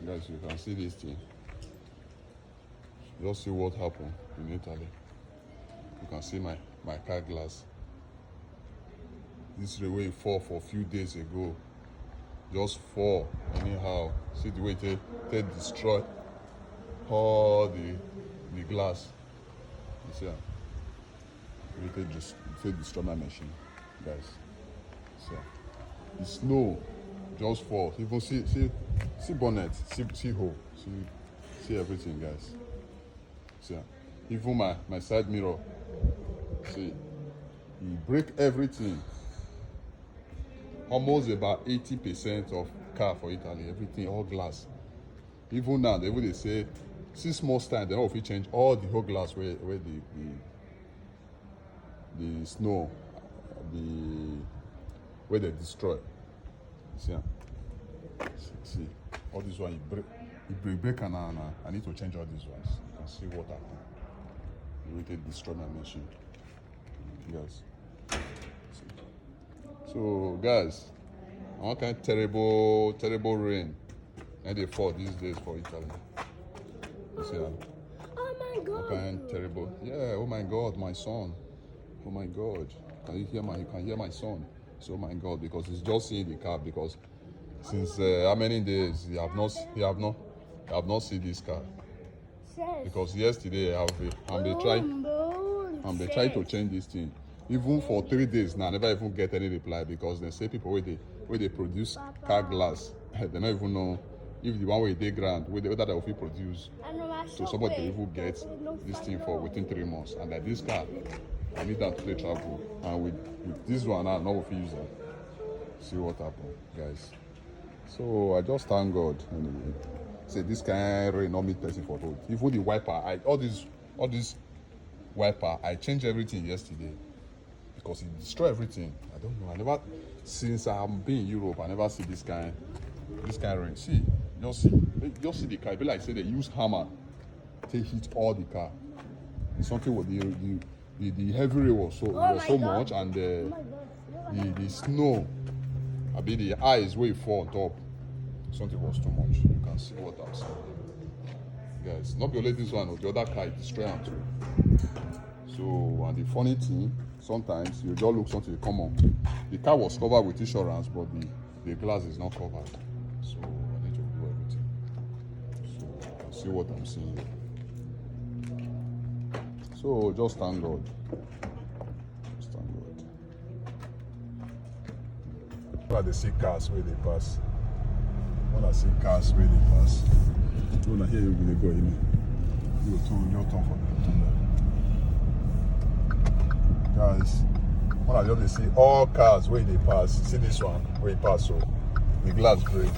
Guys, you can see this thing. Just see what happened in Italy. You can see my car glass. This railway fall for a few days ago. Just fall anyhow. See the way they destroy all the glass. You see, they destroy my machine, guys. See, the snow just fall. Even see bonnet, see hole, see everything, guys. See, even my side mirror. See, he break everything. Almost about 80% of car for Italy, everything all glass. Even now, they say 6 months time, they don't change all the whole glass where the snow, where they destroy. See, all this one you break and I need to change all these ones. You can see what happened. They destroy my machine, guys. So guys, what kind of terrible rain and they fall these days for Italy. You see that? Oh my God! What kind of terrible? Yeah. Oh my God, my son. Oh my God, can you hear you can hear my son? So, oh my God, because he's just seeing the car, because since how many days he have not seen this car, because yesterday I'm trying to change this thing. Even for 3 days now, I never even get any reply, because they say people where they produce car glass, they don't even know if the one way they grant whether that will be produced. So somebody they even get this thing for within 3 months, and like this car, I need that to play travel, and with this one I know if use it. See what happened, guys. So I just thank God anyway. Say this kind of rain not meet person for road. Even the wiper, all this wiper, I changed everything yesterday, because it destroy everything. I don't know. Since I've been in Europe, I never see this kind rain. See, just see the car. It be like say they use hammer to hit all the car. It's something with the heavy rain was so much, and the snow, I mean the ice way fall on top. Something was too much. You can see what I'm saying, guys. Not only this one, the other car destroy them too. So, and the funny thing, sometimes you just look something common. The car was covered with insurance, but the glass is not covered. So I need to do everything. So you can see what I'm seeing here. So just thank God. Just thank God. When I see cars where they pass. When I see cars where they pass. When I hear you they go in. You turn for the guys. When I just see all cars where they pass, see this one where it pass, so the glass break.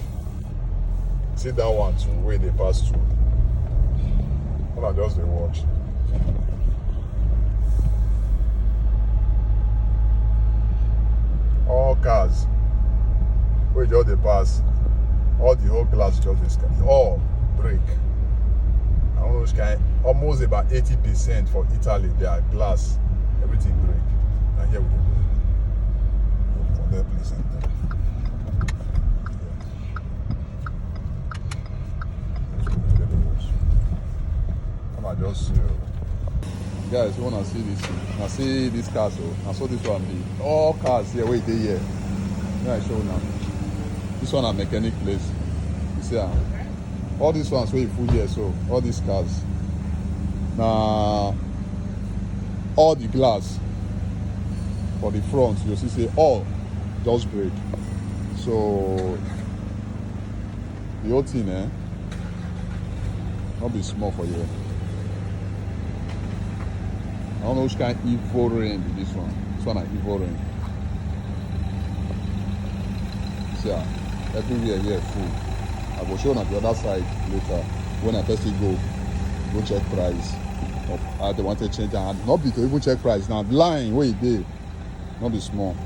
See that one too where they pass through. When I just watch. All cars where just they pass, all the whole glass just they all break. Almost about 80% for Italy, their glass, everything break. And here we go. For their place and there. Come on, just guys, you wanna see this? I see this car, so I saw this one be all cars here. Wait, they here. Yeah, I show now. This one a mechanic place. You see, all these ones where you full here, so all these cars. Now, all the glass for the front, you see, say all just break. So the whole thing, not be small for you. I don't know which kind of evil rain be this one. This one is evil rain. See, everywhere here full. I will show you on the other side later when I first go check price. Of how they want to change and not be to even check price. Now line where it is, not be small.